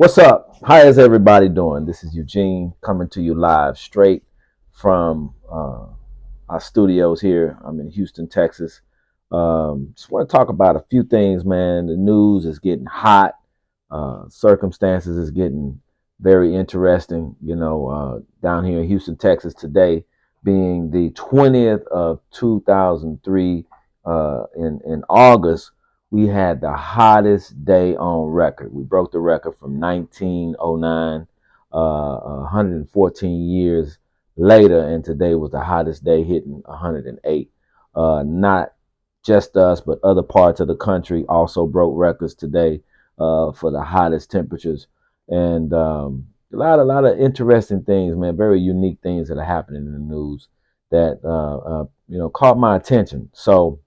What's up? How is everybody doing? This is Eugene coming to you live straight from our studios here. I'm in Houston, Texas. Just want to talk about a few things, man. The news is getting hot. Circumstances is getting very interesting. Down here in Houston, Texas today, being the 20th of 2003, in August, we had the hottest day on record. We broke the record from 1909, 114 years later, and today was the hottest day, hitting 108. Not just us, but other parts of the country also broke records today for the hottest temperatures, and a lot of interesting things, man. Very unique things that are happening in the news that caught my attention. So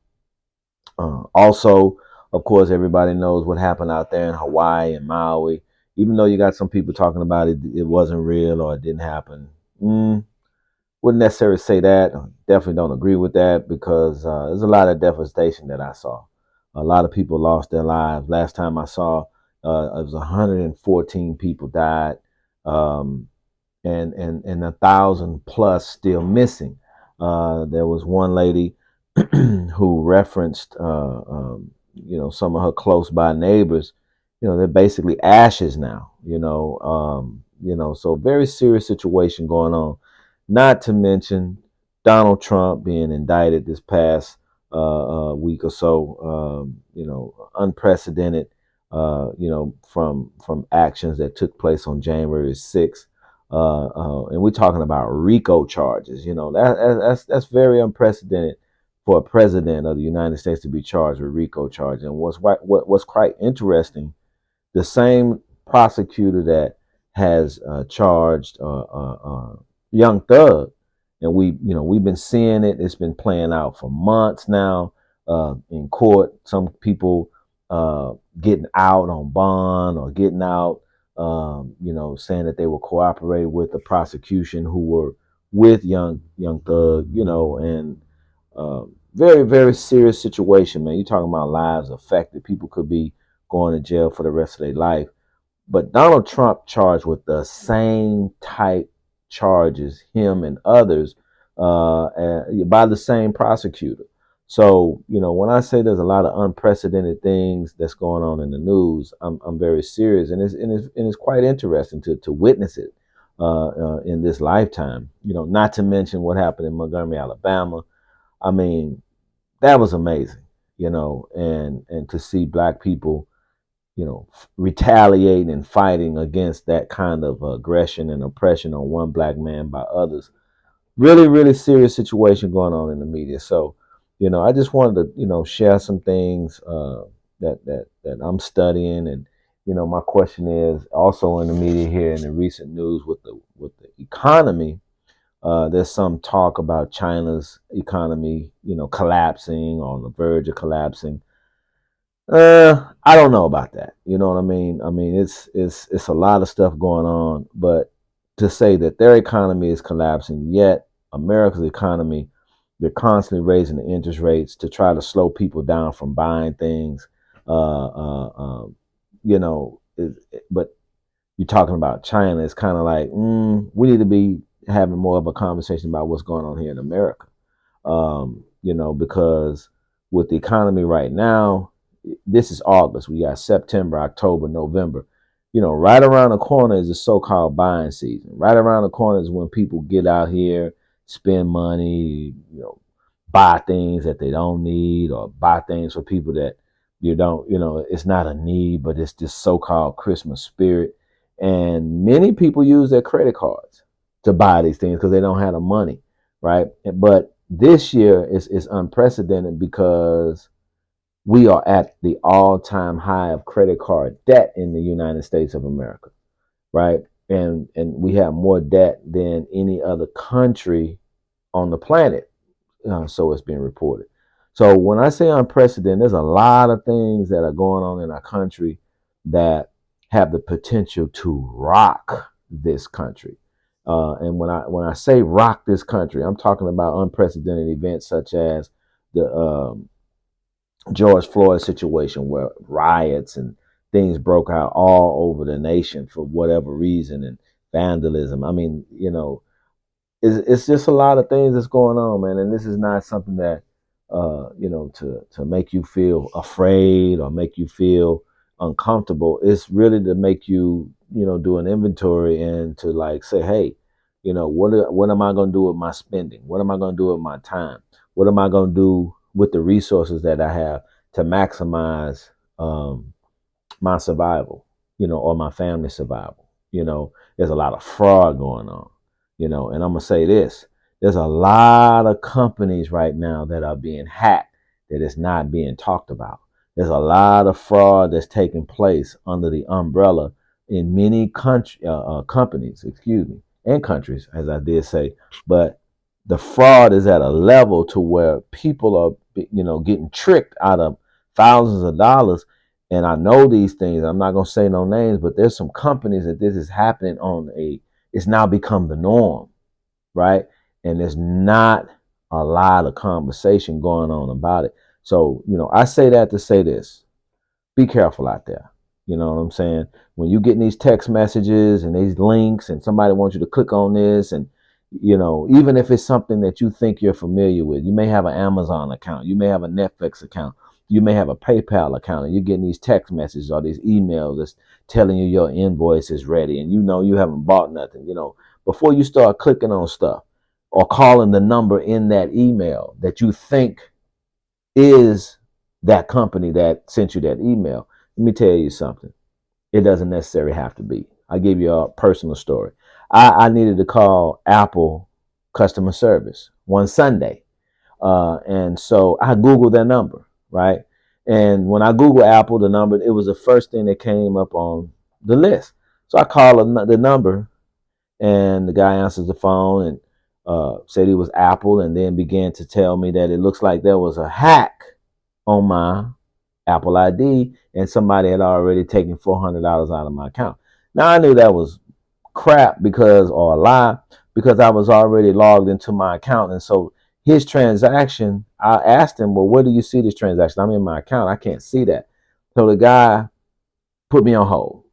also, of course, everybody knows what happened out there in Hawaii and Maui. Even though you got some people talking about it wasn't real or it didn't happen. Wouldn't necessarily say that. Definitely don't agree with that because there's a lot of devastation that I saw. A lot of people lost their lives. Last time I saw, it was 114 people died, um, and 1,000 plus still missing. There was one lady who referenced, some of her close by neighbors. They're basically ashes now. So very serious situation going on. Not to mention Donald Trump being indicted this past week or so. Unprecedented. From actions that took place on January 6th. And we're talking about RICO charges. That's very unprecedented for a president of the United States to be charged with RICO charges. And what's quite interesting, the same prosecutor that has charged Young Thug, and we've been seeing it. It's been playing out for months now in court. Some people getting out on bond or getting out, saying that they will cooperate with the prosecution who were with Young Thug, and very, very serious situation, man. You're talking about lives affected. People could be going to jail for the rest of their life. But Donald Trump charged with the same type charges, him and others, by the same prosecutor. So, when I say there's a lot of unprecedented things that's going on in the news, I'm very serious, and it's quite interesting to witness it in this lifetime. Not to mention what happened in Montgomery, Alabama. I mean, that was amazing, and to see black people, retaliating and fighting against that kind of aggression and oppression on one black man by others. Really, really serious situation going on in the media. So, I just wanted to, share some things that I'm studying, and my question is also in the media here in the recent news with the economy. There's some talk about China's economy, collapsing, on the verge of collapsing. I don't know about that. You know what I mean? I mean, it's a lot of stuff going on, but to say that their economy is collapsing, yet America's economy, they're constantly raising the interest rates to try to slow people down from buying things. Uh, uh, um, but you're talking about China. It's kind of like we need to be having more of a conversation about what's going on here in America. Because with the economy right now, this is August. We got September, October, November. Right around the corner is the so-called buying season. Right around the corner is when people get out here, spend money, buy things that they don't need, or buy things for people that you don't, it's not a need, but it's this so-called Christmas spirit. And many people use their credit cards to buy these things because they don't have the money, right? But this year is unprecedented because we are at the all-time high of credit card debt in the United States of America, right? And we have more debt than any other country on the planet. So it's being reported. So when I say unprecedented, there's a lot of things that are going on in our country that have the potential to rock this country. And when I say rock this country, I'm talking about unprecedented events such as the George Floyd situation, where riots and things broke out all over the nation for whatever reason, and vandalism. I mean, it's just a lot of things that's going on, man. And this is not something that, to make you feel afraid or make you feel uncomfortable. It's really to make you, do an inventory and to like say, hey, what am I going to do with my spending? What am I going to do with my time? What am I going to do with the resources that I have to maximize my survival, or my family survival? There's a lot of fraud going on, and I'm going to say this. There's a lot of companies right now that are being hacked that is not being talked about. There's a lot of fraud that's taking place under the umbrella in many companies, and countries, as I did say. But the fraud is at a level to where people are, getting tricked out of thousands of dollars. And I know these things. I'm not gonna say no names, but there's some companies that this is happening on it's now become the norm, right? And there's not a lot of conversation going on about it. So, I say that to say this. Be careful out there. You know what I'm saying? When you getting these text messages and these links and somebody wants you to click on this, and even if it's something that you think you're familiar with, you may have an Amazon account, you may have a Netflix account, you may have a PayPal account, and you're getting these text messages or these emails that's telling you your invoice is ready, and you haven't bought nothing. Before you start clicking on stuff or calling the number in that email that you think is that company that sent you that email, let me tell you something. It doesn't necessarily have to be. I'll give you a personal story. I needed to call Apple customer service one Sunday. And so I Googled their number, right? And when I Googled Apple, the number, it was the first thing that came up on the list. So I called the number, and the guy answers the phone and said he was Apple, and then began to tell me that it looks like there was a hack on my Apple ID, and somebody had already taken $400 out of my account. Now I knew that was crap or a lie, because I was already logged into my account. And so his transaction, I asked him, well, where do you see this transaction? I'm in my account. I can't see that. So the guy put me on hold.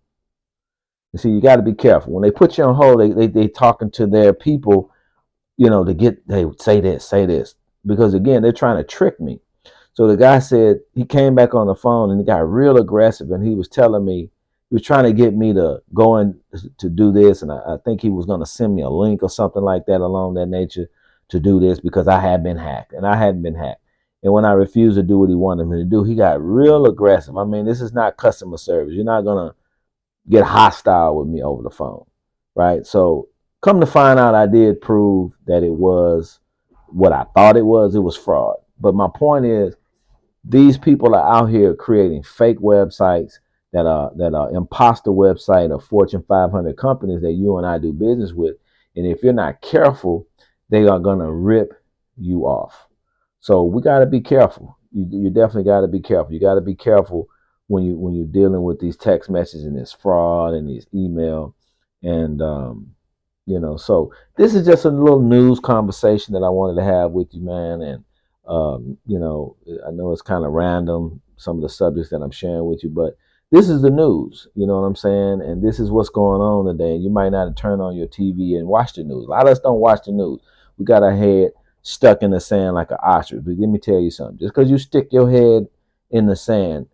You see, you got to be careful. When they put you on hold, they talking to their people, they say this, because again, they're trying to trick me. So the guy said, he came back on the phone and he got real aggressive, and he was telling me, he was trying to get me to go in to do this. And I think he was going to send me a link or something like that along that nature to do this, because I had been hacked and I hadn't been hacked. And when I refused to do what he wanted me to do, he got real aggressive. I mean, this is not customer service. You're not going to get hostile with me over the phone, right? So come to find out, I did prove that it was what I thought it was. It was fraud. But my point is, these people are out here creating fake websites that are imposter website of Fortune 500 companies that you and I do business with. And if you're not careful, they are going to rip you off. So we got to be careful. You definitely got to be careful. You got to be careful when you're dealing with these text messages and this fraud and these email. And so this is just a little news conversation that I wanted to have with you, man. And I know it's kind of random, some of the subjects that I'm sharing with you, but this is the news, you know what I'm saying? And this is what's going on today. You might not turn on your TV and watch the news. A lot of us don't watch the news. We got our head stuck in the sand like an ostrich. But let me tell you something. Just because you stick your head in the sand,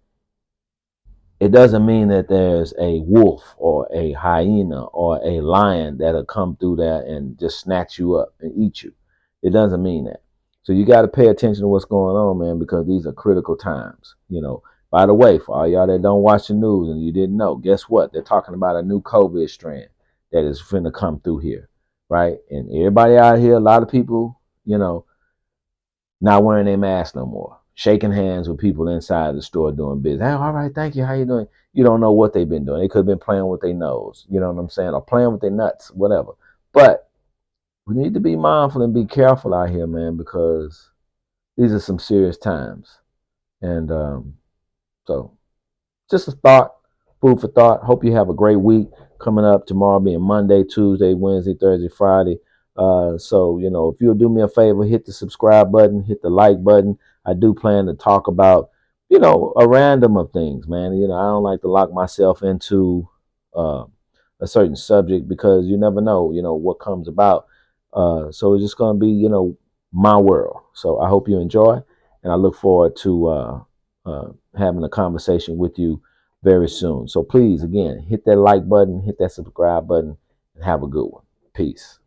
it doesn't mean that there's a wolf or a hyena or a lion that'll come through there and just snatch you up and eat you. It doesn't mean that. So you got to pay attention to what's going on, man, because these are critical times. By the way, for all y'all that don't watch the news and you didn't know, guess what? They're talking about a new COVID strand that is finna come through here, right? And everybody out here, a lot of people, not wearing their mask no more, shaking hands with people inside the store doing business. Hey, all right, thank you. How you doing? You don't know what they've been doing. They could have been playing with their nose, you know what I'm saying, or playing with their nuts, whatever. But we need to be mindful and be careful out here, man, because these are some serious times. And so just a thought, food for thought. Hope you have a great week coming up. Tomorrow being Monday, Tuesday, Wednesday, Thursday, Friday. So, if you'll do me a favor, hit the subscribe button, hit the like button. I do plan to talk about a random of things, man. I don't like to lock myself into uh, a certain subject because you never know, what comes about. So it's just going to be, my world. So I hope you enjoy, and I look forward to having a conversation with you very soon. So please, again, hit that like button, hit that subscribe button, and have a good one. Peace.